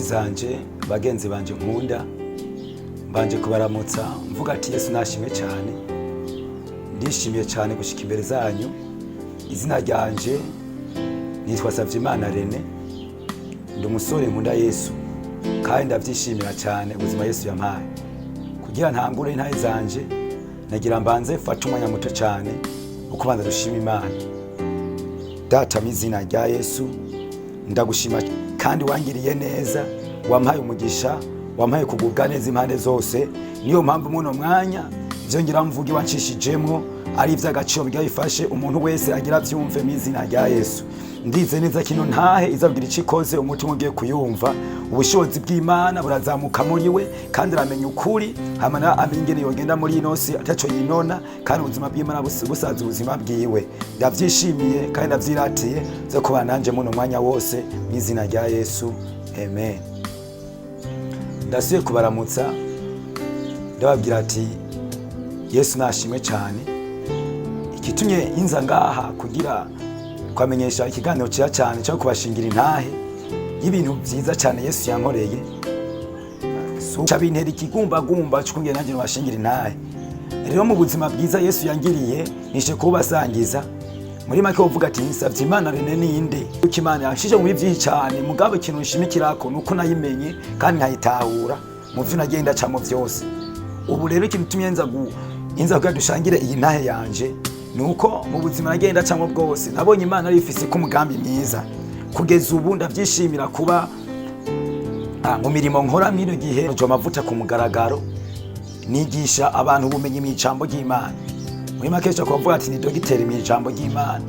zanje bagenzi banje nkunda mbanje kubaramutsa mvuga ati Yesu nashimwe cyane, ndishimiye cyane gushika imbere zanyu. Izina ryanje nitwa Savyimana Rene, ndi umusore nkunda Yesu kandi ndavyishimira cyane ubuzima Yesu yampaye. Kugira ntangure intahe zanje nagira mbanze mfate umwanya muto cyane ukubanza dushima Imana. Data mu izina rya Yesu ndagushima kandi wangiriye neza, wampaye umugisha, wampaye kugubwa neza impande zose. Niyo mpamvu muno mwanya vyongera mvuge wancishijemwo ari ivy'agaciro byayifashe umuntu wese agira vyumve mu izina rya Yesu. Ndize neza kino ntahe izabwira icikoze umutima ugiye kuyumva. Ubushobozi bw'Imana burazamuka muri we kandi aramenya ukuri, hamana amingene yogenda muri inosi ataco yinona, kandi ubuzima bw'Imana busaza ubuzima bwiwe. Ndavyishimiye kandi ndavyiratiye zo kuba nanje muno mwanya wose mu izina rya Yesu. Amen. Ndasuye kubaramutsa ndababwira ati Yesu nashimwe cyane. Ikitumye inza ngaha kugira kwamenyesha ikiganiro cya cyane cyo kubashingira intahe y'ibintu byiza cyane Yesu yankoreye. Suca bintera ikigumbagumba cy'ukungene nanje nubashingira intahe. Rero mu buzima bwiza Yesu yangiriye nishe kubasangiza. Muri make uvuga ati Savyimana Rene ninde? Uko Imana yanshije muri byinshi cyane, mugabo ikintu nshimikirako nuko nayimenye kandi nkayitahura mu byo nagenda camo byose. Ubu rero ikintu tumye inza kugadushangire iyi ntahe yanje nuko mu buzima nagenda camo bwose nabonye Imana ari ifise ko umugambi mwiza. Kugeza ubu ndavyishimira kuba mu mirimo nkora mino gihe jo mavuta ku mugaragaro nigisha abantu ubumenyi mu ijambo ry'Imana. Muri make cyo kuvuga ati ni dogiteri mu ijambo ry'Imana.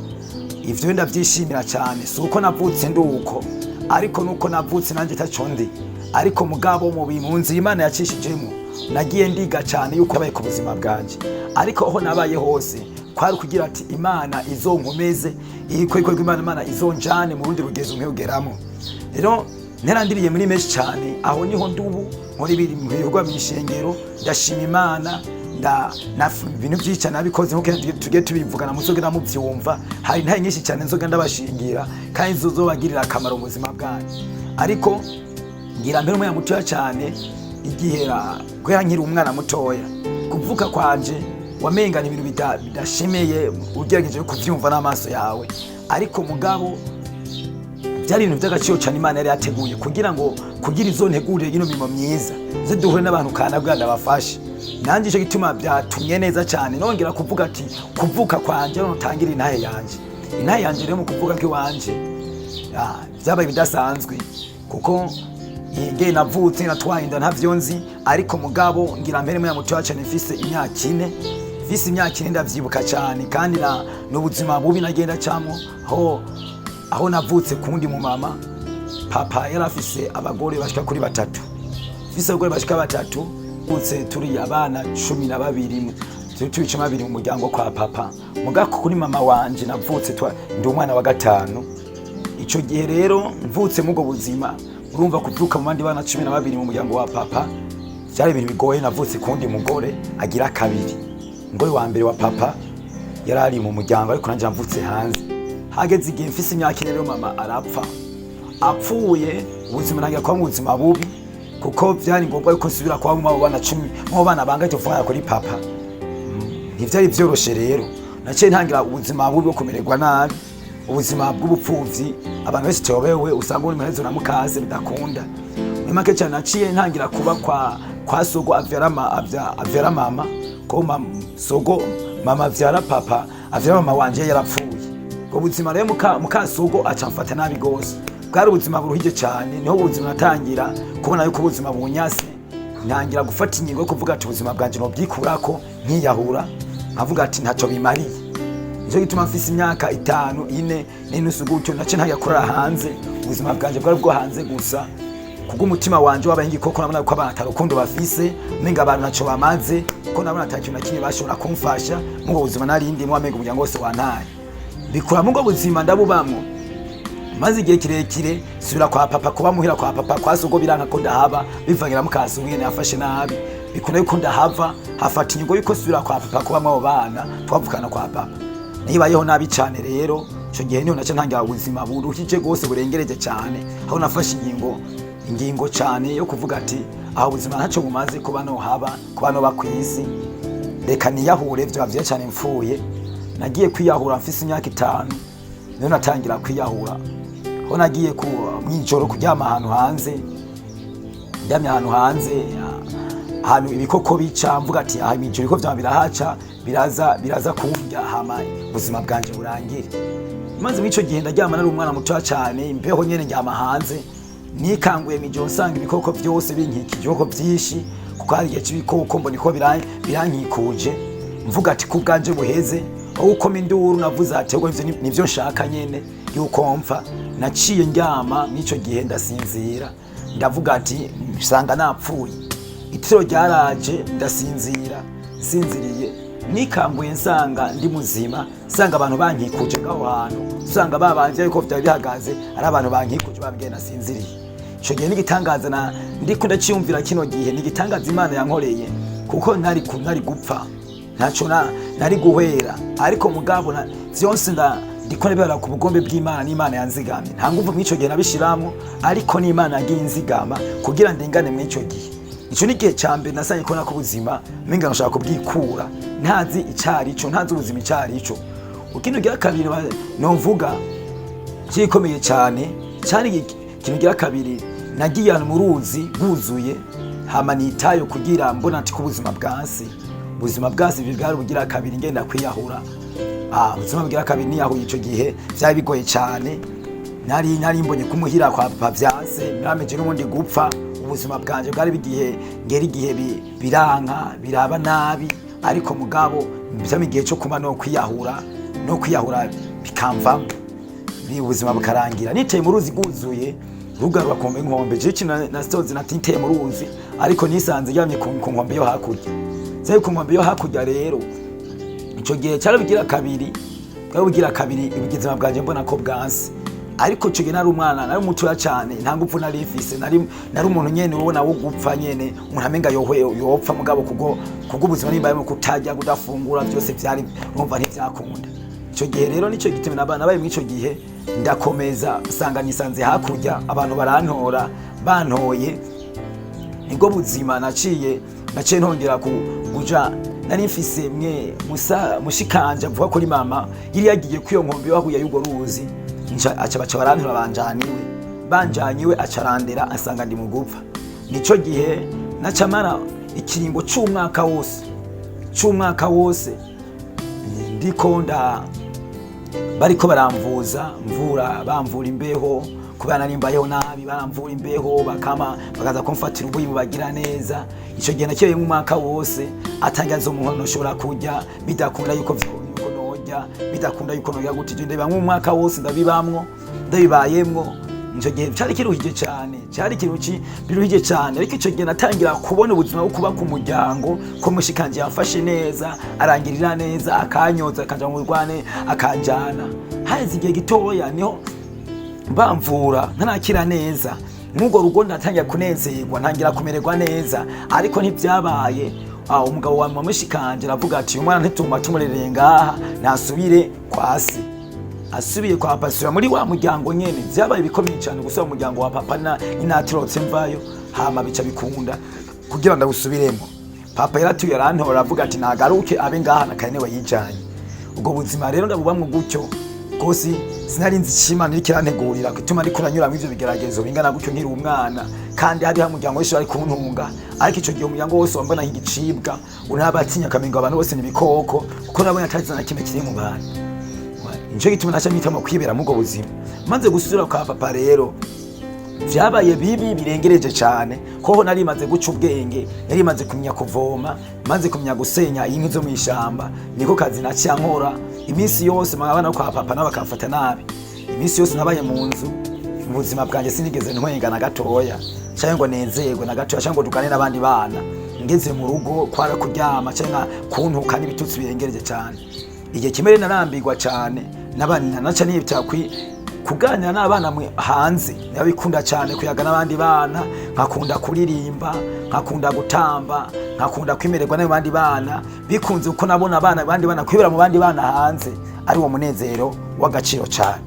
Ivyo ndavyishimira cyane, suko navutse nduko, ariko nuko navutse nanje tacondi, ariko mugabo mu bimunzi Imana yacishijemo nagiye ndiga cyane yuko abaye ku buzima bwanje. Ariko aho nabaye hose kwari kugira ati Imana izonkomeze, ikweko Imana izonjane mu rundi rugezo nkegeramo. Rero nerandiriye muri meshi cyane, aho niho ndubu muri biri mu bikorwa by'ishengero. Ndashima Imana na ibintu byinshi nabikoze nkuko tugiye tubivugana muzogera mu byumva. Hari ntaye nyinshi cyane nzoga ndabashingira kandi zozobagirira akamaro mu buzima bwanyu. Ariko ngira mbere umwana mutoya cyane igihe kwera nkiri umwana mutoya, kuvuka kwanje wamengana ibintu bidashemeye ugerageje kuvyumva n'amaso yawe. Ariko mugabo byari ibintu by'agaciro cyane Imana yari yateguye kugira ngo kugira izo ntegurire y'ino mirimo myiza ziduhure n'abantu kana bwanda bafashe. Nanje ico gituma byatumye neza cyane nongera kuvuga ati kuvuka kwanje no tangira intahe yanje. Intahe yanje rero mu kuvuga ko wanje byabaye bidasanzwe kuko inge navutse natwaye inda ntavyo nzi. Ariko mugabo ngira mbere mu muto cyane mfise imyaka 4, mfise imyaka 4 ndavyibuka cyane kandi n'ubuzima bubi nagenda cyamo aho navutse kundi mu mama. Papa yarafise abagore bashika kuri 3, mfise abagore bashika 3, utse turi abana 12, turi 12 mu muryango kwa papa. Mugako kuri mama wanje navutse ndi umwana wa 5. Ico gihe rero mvutse mugo buzima, urumva kuvuka mu bandi bana 12 mu muryango wa papa byari ibintu bigoye. Navutse kundi mugore agira kabiri. Ngore wa mbere wa papa yarari mu muryango, ariko nanje mvutse hanze. Hageze igihe mfise imyaka 4 rero mama arapfa. Apfuye ubuzima nangira kwa mu buzima bubi kuko byari ngombwa yuko nsubira kwa mu bana 10 mu bana bangaje vuga kuri papa. Ntivyari vyoroshe rero, naciye ntangira ubuzima bubi bwo kumererwa nabi, ubuzima bw'ubupfuvyi. Abantu bese tobewe usanga uri muhezo na mukaze bidakunda. Muri make cyane naciye ntangira kuba kwa sogo avyara mama, ko sogo mama avyara papa, avyara mama wanje yarapfuye. Ubwo buzima rero muka sogo acamfata nabi gose. Bwari ubuzima buruhije cyane, niho ubuzima natangira kubona yuko ubuzima bunyase. Ntangira gufata ingingo yo kuvuga ati ubuzima bwanje no byikurako nkiyahura, nkavuga ati ntaco bimariye. Nico gituma mfise imyaka 5, 4 n'inusu gutyo nace ntayakora hanze. Ubuzima bwanje bwari bwo hanze gusa kuko umutima wanje wabahingi koko nabona ko abantu atarukundo bafise, menga abantu naco bamaze, ko nabona atakintu nakimwe bashobora kumfasha mu buzima narindi mu amenga umuryango wose wantaye. Bikora mu buzima ndabubamwo maze igihe kirekire. Subira kwa papa, kuba muhira kwa papa kwa sogo biranka ko ndahaba, bivangira mukaso mwene yafashe nabi. Bikunda yuko ndahava hafata inyungo yuko subira kwa papa kuba mu bana twavukana kwa papa. Nibayeho nabi cyane rero ico gihe niho nace ntangira ubuzima buruhije gose burengereje cyane, aho nafashe ingingo ingingo cyane yo kuvuga ati aho ubuzima ntacyo bumaze kuba no haba kuba no bakwisi, reka niyahure byo bavye cyane mfuye. Nagiye kwiyahura mfise imyaka 5, niyo natangira kwiyahura. Ho nagiye ku mwijoro kuryama ahantu hanze, njyamye ahantu hanze, ahantu ibikoko bica, mvuga ati aha imijoro ko vyama birahaca biraza kundya hama ubuzima bwanje burangire. Maze mwico gihe ndaryama nari umwana muto cyane, imbeho nyene njyama hanze, nikanguye mijoro nsanga ibikoko byose binkikije, ibikoko byinshi, kuko hari igihe cy'ibikoko mbona ko birankikuje, mvuga ati ku bwanje buheze, aho ukoma induru navuze ati ubwo nivyo nshaka nyene yuko mpfa. Naciye ndyama mwico gihe ndasinzira, ndavuga ati nsanga napfuye. Itiro ryaraje ndasinzira, sinziriye nikanguye nsanga ndi muzima, nsanga abantu bankikuje ngaho hantu, nsanga babanje yuko vyari bihagaze ari abantu bankikuje bambwiye nasinziriye. Ico gihe nigitangaza ndiko ndaciyumvira kino gihe nigitangaza Imana yankoreye, kuko ntari gupfa, ntaco nari guhera, ariko mugabo vyonse ndiko nebera ku bugombe bw'Imana, n'Imana yanzigamye. Nta nguvu mwico gihe nabishiramo, ariko n'Imana yagiye inzigama kugira ndengane mwico gihe. Ico ni gihe cyambe nasanye ko nako ubuzima menga nashaka kubwikura, ntazi icari ico, ntazi ubuzima icari ico. Ukino gira kabiri novuga cyikomeye cyane ikintu gira kabiri, nagiye ahantu mu ruzi buzuye, hama nitayo kugira mbona ati kubuzima bwasi bwari bugira kabiri ngenda kwiyahura. Ubuzima bwira kabiri niyahuye ico gihe byari bigoye cyane, nari mbonye kumuhira kwa papa vyase, narameje n'ubundi gupfa. Ubuzima bwanje bwari bigihe igihe biranka biraba nabi, ariko mugabo mbitamo igihe cyo kuba no kwiyahura bikamva, ubuzima bukarangira. Niteye mu ruzi guzuye, rugarura kombe nkombe, je na stozi natiteye mu ruzi, ariko nisanze yamye ku nkombe yo hakurya. Zari ku nkombe yo hakurya rero, ico gihe cyari bigira kabiri ubuzima bwanje mbona ko bwansi. Ariko cyo nari umwana, nari muto cyane, nta ngupfu nari ifise, nari umuntu nyene ubona wo gupfa nyene, umuntu amenga yopfa mugabo kubwo ubuzima nimbaye mu kutajya kudafungura, byose byari numva ntivyakunda. Ico gihe rero nico giteme nabana baye mwico gihe ndakomeza usanga nisanze hakurya, abantu barantora bantoye, nibwo buzima naciye ntongera kuja. Nari mfise mushikanje avuga ko ari mama yiri yagiye kwiyo nkombe yahuye y'ugo ruzi, baca barantura banjaniwe acarandera asanga ndi mu gupfa. Nico gihe nacamara ikiringo c'umwaka wose ndiko bariko baramvuza bamvura imbeho, kubera nari mbayeho nabi, baramvura imbeho bakaza kumfatira ubuyi bagira neza. Ico gihe nakiye mu mwaka wose atangaza umuntu ushobora kurya, bidakunda yuko nojya, bidakunda yuko nojya gutije, ndeba mu mwaka wose ndabibayemwo. Ico gihe cyari kiruhije cyane, ariko ico gihe natangira kubona ubuzima bwo kuba ku muryango, ko mushikanje yafashe neza, arangirira neza, akanyoza akanja mu rwane akanjana. Hazi igihe gitoya niho bamvura ntanakira neza, n'ubwo rugo ndatangira kunezerwa, ntangira kumererwa neza, ariko ntivyabaye. Umugabo wa mushikanje aravuga ati umwana ntituma tumurereye ngaha, nasubire kwa se. Asubiye kwa papa muri wa muryango nyene, vyabaye bikomeye cyane gusa umuryango wa papa inatirotse mvayo, hama bica bikunda kugira ndawusubiremo. Papa yaratuye arantora avuga ati nagaruke abe ngaha nakane wayijanye. Ubwo buzima rero ndabubamwe gutyo kosi, sinari nzi Imana iri kirantegurira gutuma ari kuranyura mu ivyo bigeragezo bingana gutyo nkiri umwana, kandi hari umuryango wese ari kuntunga. Ariko ico gihe umuryango wose wambona nk'igicibwa, unabatinya kamenga abantu bose nibikoko, kuko nabonye atazana kimwe kiri mu bantu. Nico gituma naca mitamo kwibera mu bwo buzima. Maze gusubira kwa papa rero vyabaye bibi birengereje cyane, koho nari maze guca ubwenge, nari maze kumenya kuvoma, maze kumenya gusenya inkwi zo mwishamba, niko kazi naciyankora. Iminsi yose mabana kwa papa n'abakafata nabi, iminsi yose nabaye mu nzu. Ubuzima bwanje sinigeze ntwenga na gatoya, cyangwa ngo nezerwe na gatoya, cyangwa ngo dukane n'abandi bana. Ngeze mu rugo kwara kuryama cyangwa kuntuka n'ibitutsi birengereje cyane. Igihe kimere narambirwa cyane, nabana naca nibita kuganira n'abana hanze, nabikunda cyane kuyaga n'abandi bana, nkakunda kuririmba, nkakunda gutamba, nkakunda kwimererwa n'abandi bana, bikunze uko nabona abandi bana kwibera mu bandi bana hanze, ari wo munezero w'agaciro cyane.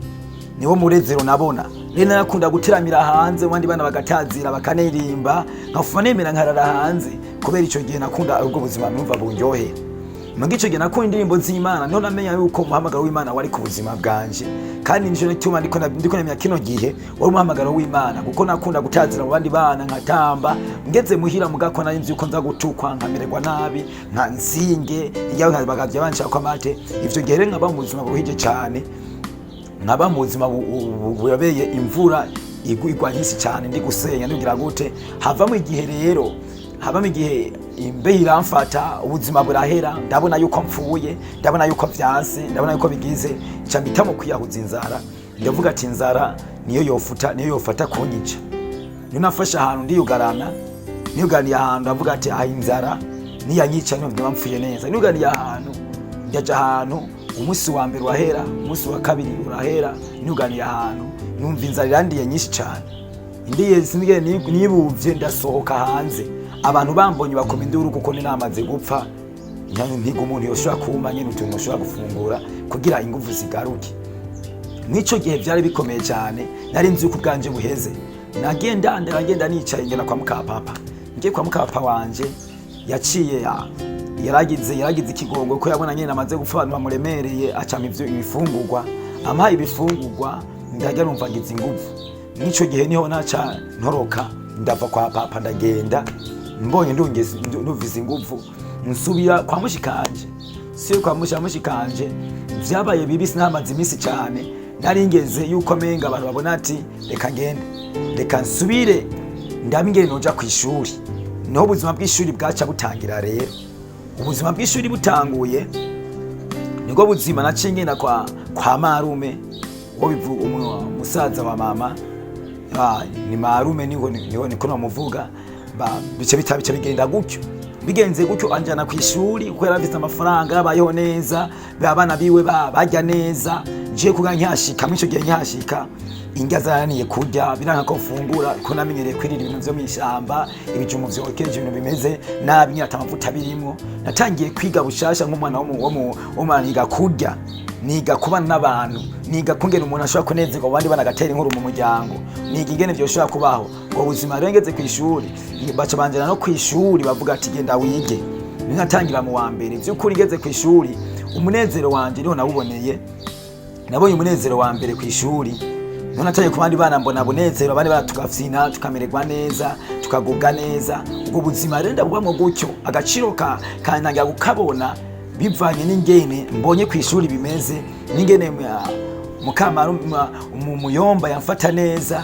Niwo munezero nabona rero nakunda guteramira hanze abandi bana bagatazira bakanirimba nkafufa nemera nkarara hanze kubera ico gihe nakunda ubwo buzima numva bunyohera. Mugihe ico gihe nakunda indirimbo z'Imana niho namenya yuko umuhamagaro w'Imana wari ku buzima bwanje, kandi nico gituma ndiko nemera kino gihe wari umuhamagaro w'Imana, kuko nakunda gutazira mu bandi bana nkatamba ngeze muhira mugako nari nzi yuko nza gutukwa nkamererwa nabi nka nsinge iyawe nkabagavya banshaka amate. Ivyo gihe rero nkaba mu buzima buhije cyane, nkaba mu buzima buyabeye imvura igwa nyinshi cyane ndi gusenya ndugira gute. Havamo igihe imbeho iramfata, ubuzima burahera, ndabona yuko mpfuye, ndabona yuko vyase, ndabona yuko bigize ca mpitamo kwiyahuza inzara. Ndavuga ati inzara niyo yofata kunyica. Niyo nafashe ahantu niyuganiye ahantu ndavuga ati inzara niyanyica niyo mbyaba mpfuye neza. Niyuganiye ahantu ndaja ahantu, umunsi wa mbere urahera, umunsi wa kabiri urahera, niyuganiye ahantu numva inzara irandiye nyinshi cyane. Indiye sinige nibuvye ndasohoka hanze, abantu bambonye bakoma induru kuko ninamaze gupfa. Ntiga umuntu yoshobora kuma nyene utuntu yoshobora gufungura kugira ingufu zigaruke. Nico gihe vyari bikomeye cyane, nari nzi yuko ubwanje buheze. Nagenda nicaye ngena kwa mukapapa. Ngiye kwa mukapapa wanje yaciye yaragize ikigongo ko yabona nyene namaze gupfa, abantu bamuremereye, acama ivyo ibifungurwa, ampaye ibifungurwa ndajya numva ngize ingufu. Nico gihe niho naca ntoroka ndava kwa papa ndagenda, mbonye nduvize ingufu nsubira kwa mushikanje. Siyo kwa mushikanje vyabaye bibi, sinamaze imisi cyane, nari ngeze yuko menga abantu babona ati reka nsubire ndabingere noja ku ishuri. Niho ubuzima bw'ishuri bwaca butangira. Rero ubuzima bw'ishuri butanguye niko buzima naciye ngenda kwa marume wo bivu umusaza wa mama, ni marume niko namuvuga. Bice bigenda gutyo, bigenze gutyo anjana ku ishuri kuko yarafite amafaranga, yabayeho neza, abana biwe bajya neza. Nje kuga nkyashika mwico gihe nkyashika indya zaraniye kurya, biranka ko mfungura ko namenyereye kwirira ibintu vyo mwishamba, ibijumu vyokeje, ibintu bimeze nabi nyata amavuta birimo. Natangiye kwiga bushasha nk'umwana wo niga kurya, niga kubana n'abantu, niga kungena umuntu ashobora kunezerwa abandi bana gatera inkuru mu muryango, niga ingene vyoshobora kubaho. Ngo buzima rengeze ku ishuri baca banjana no ku ishuri bavuga ati genda wige. Ninatangira mu wa mbere by'ukuri ngeze ku ishuri, umunezero wanje niho nawuboneye. Nabonye umunezero wa mbere ku ishuri, niho nataye ku bandi bana mbona bunezero, abandi bana tukafyina, tukamererwa neza, tukagubwa neza. Ubwo buzima rero ndabubamo gutyo, agaciro kantangira gukabona bivanye n'ingene mbonye ku ishuri bimeze, n'ingene muyomba yamfata neza,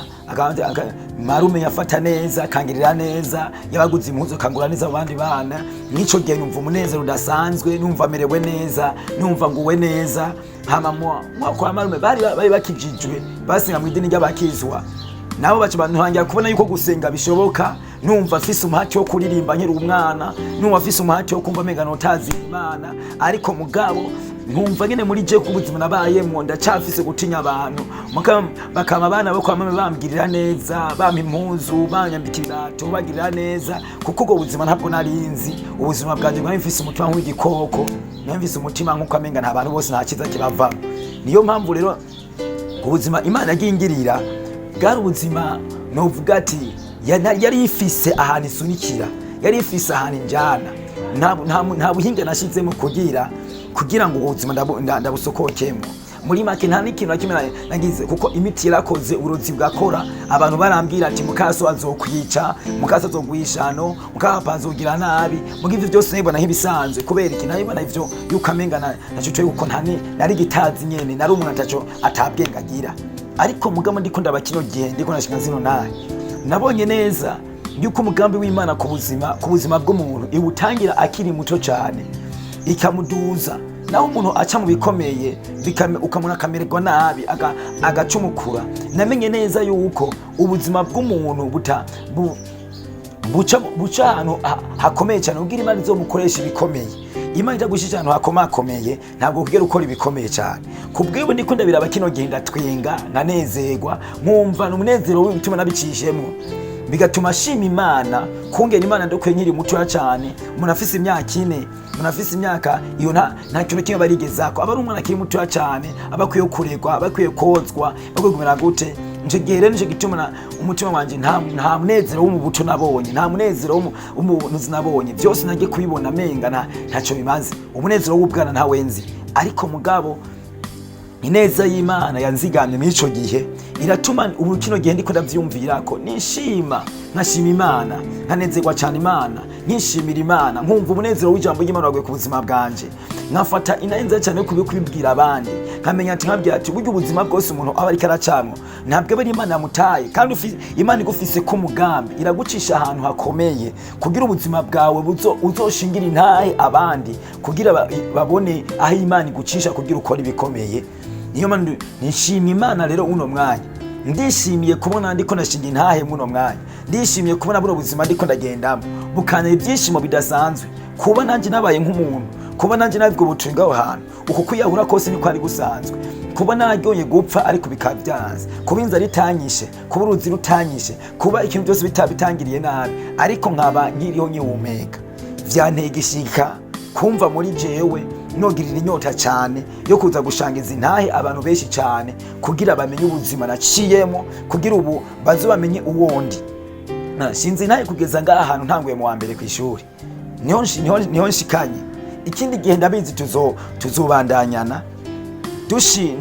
marume yafata neza, kangirira neza, yabaguze impuzu kangura neza abandi bana. Nico gihe numva umunezero udasanzwe, numva merewe neza, numva nguwe neza. Hama kwa marume bari bakijijwe, basenga mu idini ry'abakizwa, nabo baca bantuhangira kubona yuko gusenga bishoboka. Numva afise umuhati wo kuririmba nkiri umwana, numva afise umuhati wo kumva menga notazi Imana, ariko mugabo nkumva nyene muri je kubuzima nabayemwo ndacafise gutinya abantu. Bakama abana bo kwa mama bambwirira neza, bampa impuzu, banyambikira bagirira neza, kuko ubwo buzima ntabwo narinzi. Ubuzima bwanje bwari mfise umutima nk'igikoko, namfise umutima nk'uko amenga nta bantu bose nta kiza kibavamo. Niyo mpamvu rero ubuzima Imana yagingirira bwari ubuzima novuga ati yari ifise ahantu isunikira, yari ifise ahantu injana. Nta buhinga nashizemo kugira ngo ubuzima ndabusokokemo. Muri make nta n'ikintu na kimwe nagize, kuko imiti yarakoze, uburozi bwakora. Abantu barambwira ati mukaso azokwica, mukaso azogwishano, mukapa azogira nabi. Mugihe ivyo byose nibona nk'ibisanzwe, kubera iki nabibona ivyo yuko amenga naco yuko nari gitazi nyene, nari umuntu ataco atabwenga agira. Ariko mugamo ndiko ndabakino gihe ndiko nashika zino naye, nabonye neza yuko umugambi w'Imana ku buzima bw'umuntu iwutangira akiri muto cyane, ikamuduza. Naho umuntu aca mu bikomeye ukamuna akamererwa nabi agacumukura. Namenye neza yuko ubuzima bw'umuntu buca ahantu hakomeye cyane, ubwira Imana izomukoresha ibikomeye. Imana itagushije ahantu hakomakomeye, ntabwo kugera ukora ibikomeye cyane. Kubwiwe ndiko ndabiraba kino gihe ndatwenga, nkanezerwa, nkumva n'umunezero w'ibituma nabicishemo, bigatuma shima Imana. Kungera Imana ndokwe nkiri muto cyane, umuntu afise imyaka 4, umuntu afise imyaka iyo nta kintu kimwe barigezako. Aba ari umwana akiri muto cyane, abakwiye kuregwa, abakwiye kozwa, bakwiye kumera gute, nico gihe rero nico gituma umutima wanje nta munezero wo mu buto nabonye, nta munezero wo mu buntu nabonye, byose nagiye kubibona menga ntaco bimaze. Umunezero w'ubwana nta wenzi, ariko mugabo ineza y'Imana yanzigamye muri ico gihe iratuma ubu kino gihe ndiko ndavyumvira ko nishima, nkashima Imana, nkanezerwa cyane Imana, nkishimira Imana, nkumva umunezero w'ijambo ry'Imana waguye ku buzima bwanje, nkafata inenza cyane yo kubibwira abandi, nkamenya ati nkabwira ati buryo ubuzima bwose umuntu aba ariko aracamwo ntabwo ari Imana yamutaye, kandi Imana igufise ko umugambi iragucisha ahantu hakomeye kugira ubuzima bwawe uzoshingira intahe abandi, kugira babone aho Imana igucisha kugira ukora ibikomeye. Niyo mpamvu nishimye Imana rero uno mwanya, ndishimiye kubona ndiko nashinga intahe muno mwanya, ndishimiye kubona buno buzima ndiko ndagendamo bukana ibyishimo bidasanzwe, kuba nanjye nabaye nk'umuntu, kuba nanjye nabwo butunga aho hantu, uko kwiyahura kose niko ari gusanzwe, kuba naryoye gupfa ariko bikaba byanze, kuba inzara itanyishe, kuba uruzi rutanyishe, kuba ikintu byose bitangiriye nabi, ariko nkaba nkiriho nyihumeka, vyantegishika kumva muri jewe nogirira inyota cyane yo kuza gushangiza intahe abantu benshi cyane, kugira bamenye ubuzima naciyemo, kugira ubu bazobamenye uwondi. Shinzi intahe kugeza ngaha ahantu ntanguye mu wa mbere kw'ishuri, niho nshikanye. Ikindi gihe ndabizi tuzobandanyana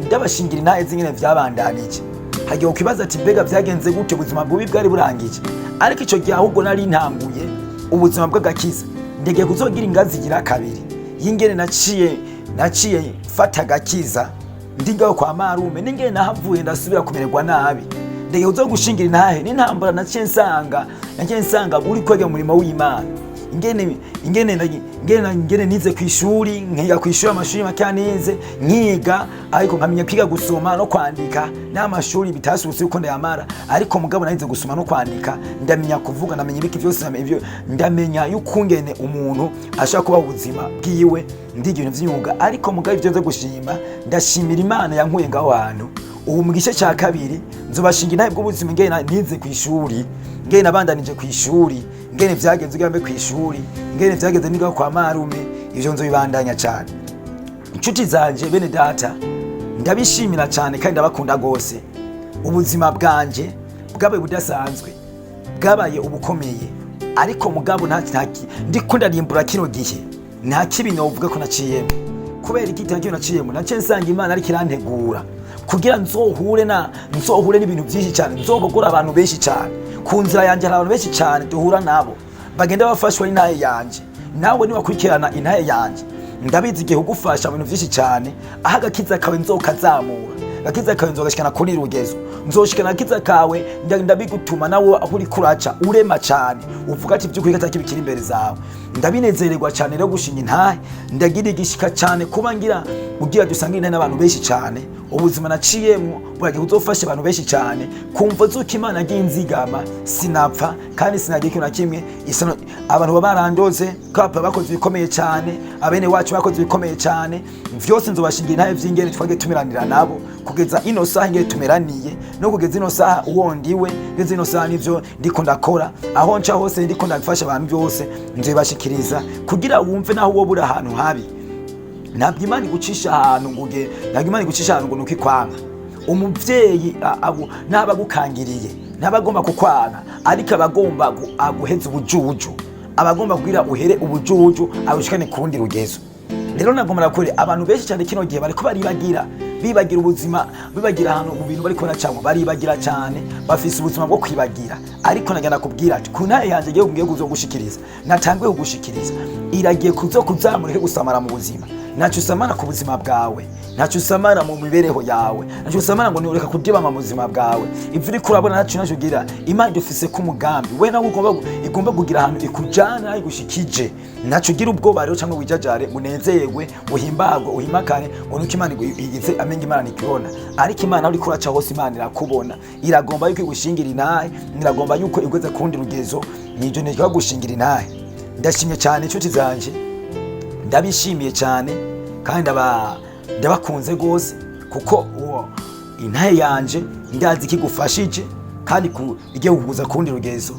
ndabashingira intahe zingene vyabandanije, hagiye kwibaza ati mbega vyagenze gute, ubuzima bubi bwari burangije, ariko ico gihe ahubwo nari ntanguye ubuzima bw'agakiza, ndegeye kuzogira ingazi igira kabiri y'ingene naciye fata agakiza ndingaho kwa marume, n'ingene nahavuye ndasubira kumererwa nabi, ndegeye uzogushingira intahe n'intambara naciye nsanga uri kwega umurimo w'Imana, ingene nize kw'ishuri, nkiga kw'ishuri amashuri make nize nkiga, ariko nkamenya kwiga gusoma no kwandika, n'amashuri bitasubutse uko ndayamara, ariko mugabo narize gusoma no kwandika, ndamenya kuvuga, ndamenya ibiki byose, ndamenya y'ukungene umuntu ashaka kuba ubuzima bwiwe ndiga ibintu vy'imyuga, ariko mugabo ivyo nze gushima, ndashimira Imana yankuye ngaho hantu. Ubu mu gice cya kabiri nzobashinga intahe bw'ubuzima ngene nize kw'ishuri, ngene nabandanije kw'ishuri, ngene vyagenze ugambe kw'ishuri, ngene vyagenze niga kwa marume, ivyo nzobibandanya cyane. Inshuti zanje bene data, ndabishimira cyane kandi ndabakunda gose. Ubuzima bwanje bwabaye budasanzwe, bwabaye ubukomeye, ariko mugabo ndiko ndarimbura kino gihe nta kibi novuga ko naciyemo, kubera igitangiro naciyemo naciye nsanga Imana ariko irantegura kugira nzohure n'ibintu byinshi cyane, nzobogora abantu benshi cyane ku nzira yanjye. Hari abantu benshi cyane duhura nabo bagenda bafashwa n'intahe yanje, nawe niwakurikirana intahe yanje ndabizi igihe ugufasha ibintu byinshi cyane, aho agakiza kawe nzokazamura, agakiza kawe nzogashikana kuri rugezo, nzoshikana agakiza kawe ndabigutuma nawe aho uri kuraca urema cyane, uvuga ati by'ukuri kataki bikiri imbere zawe. Ndabinezererwa cyane rero gushinga intahe, ndagira igishika cyane kuba ugira dusanga intahe n'abantu benshi cyane, ubuzima naciyemo buragiye uzofasha abantu benshi cyane, kumva zuko Imana agiye inzigama sinapfa kandi sinagiye ikintu na kimwe. Abantu babarandoze kapa bakoze bikomeye cyane, abene wacu bakoze bikomeye cyane, vyose nzobashingira intahe vy'ingene twage tumeranira nabo kugeza ino saha ingene tumeraniye, no kugeza ino saha uwondiwe, kugeza ino saha nivyo ndiko ndakora, aho nca hose ndiko ndafasha abantu byose nzobashikiriza, kugira wumve naho wo buri ahantu habi. Ntabwo Imana igucisha ahantu ngo nuko ikwanga. Umuvyeyi ntabagukangiriye, ntabagomba kukwanga, ariko abagomba aguheza ubujuju, abagomba kugira uhere ubujuju agushikane kurundi rugezo. Rero nagomba kure abantu benshi cyane kino gihe bariko bibagira ubuzima, bibagira ahantu mu bintu bariko baracamo, baribagira cyane, bafise ubuzima bwo kwibagira. Ariko nagenda kubwira ati ku ntahe yanjye ngiye kuzogushikiriza, natangiye kugushikiriza, iragiye kuzamurike gusamara mu buzima. Ntacyo usamara ku buzima bwawe, ntacyo usamara mu mibereho yawe, ntacyo usamara ngo nureka kudibama mu buzima bwawe. Ivyo uriko urabona ntacyo ugira, Imana idufise ku mugambi, we nawe igomba kugira ahantu ikujana igushikije. Ntacyo ugira ubwoba rero cyangwa wijajare, unezerwe, uhimbagwe, uhimakane, ngo nuko Imana igize amenye Imana ikibona. Ariko Imana uri kuraca hose Imana irakubona, iragomba yuko igushingira intahe, iragomba yuko igweze kundi rugezo, nivyo niko gushingira intahe. Ndashimye cyane inshuti zanje, ndabishimiye cyane kandi ndabakunze gose, kuko intahe yanje ndazi kigufashije kandi igiye kuguza kundi rugezo.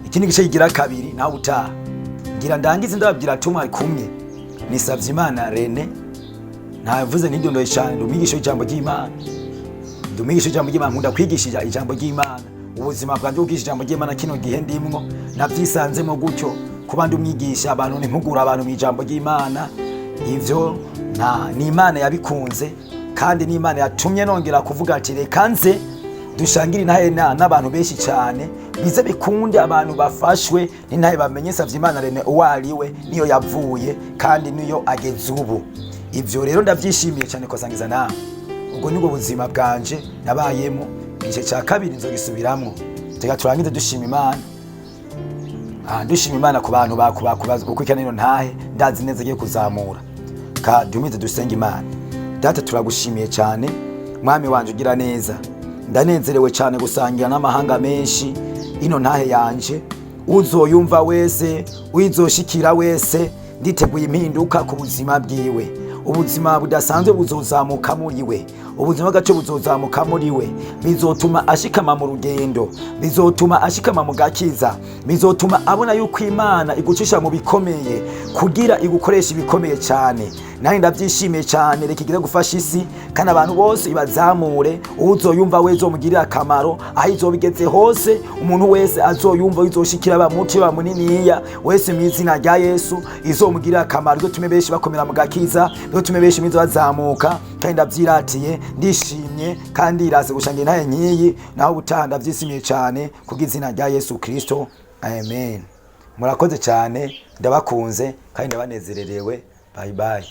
Ikindi gice kigira kabiri nawe utaha ngira ndangize ndababwira tumwe kumwe. Nisavye Imana Rene, ntavuze n'indondoye cyane, ndumigisha ijambo ry'Imana. ndumwigisha ijambo ry'Imana, nkunda kwigisha ijambo ry'Imana. Ubuzima bwanjye bwo kwigisha ijambo ry'Imana kino gihe ndimwo navyisanzemo gutyo, kuba ndumwigisha abantu ntimpugura abantu mu ijambo ry'Imana. Ivyo ni Imana yabikunze, kandi ni Imana yatumye nongera kuvuga ati reka nze dushangire intahe n'abantu benshi cyane, bize bikunde abantu bafashwe n'intahe bamenye savye Imana Rene uwo ariwe, niyo yavuye kandi niyo ageze ubu. Ivyo rero ndavyishimiye cyane kwasangiza nawe. Ubwo nibwo buzima bwanje nabayemo, igice cya kabiri nzogisubiramwo. Tega turangize dushima Imana. Dushima Imana ku bantu bakubaza gukurikirana ino ntahe, ndazi neza giye kuzamura. Ka dumize dusenga Imana. Data turagushimiye cyane, mwami wanje ugira neza. Ndanezerewe cyane gusangira n'amahanga menshi ino ntahe yanje. Uzoyumva wese, uyizoshikira wese, nditeguye impinduka ku buzima bwiwe. Ubuzima budasanzwe buzozamuka muri we, ubuzima bwacu buzozamuka muri we, bizotuma ashikama mu rugendo, bizotuma ashikama mu gakiza, bizotuma abona yuko Imana igucisha mu bikomeye kugira igukoresha ibikomeye cyane. Nani ndavyishimiye cyane, reka igire gufasha isi kandi abantu bose ibazamure. Uzoyumva wese uzomugirira akamaro, aho izobigeze hose, umuntu wese azoyumva izoshikira abamuti bamuniniya wese mu izina rya Yesu, izomugirira akamaro, izotume benshi bakomera mu gakiza, izotume benshi mizo bazamuka. Kandi ndavyiratiye, ndishimye kandi iraze gushangira intahe nkiyi, naho ubutaha ndavyishimiye cyane kubw'izina rya Yesu Kristo, amen. Murakoze cyane, ndabakunze kandi ndabanezererewe. Bye bye.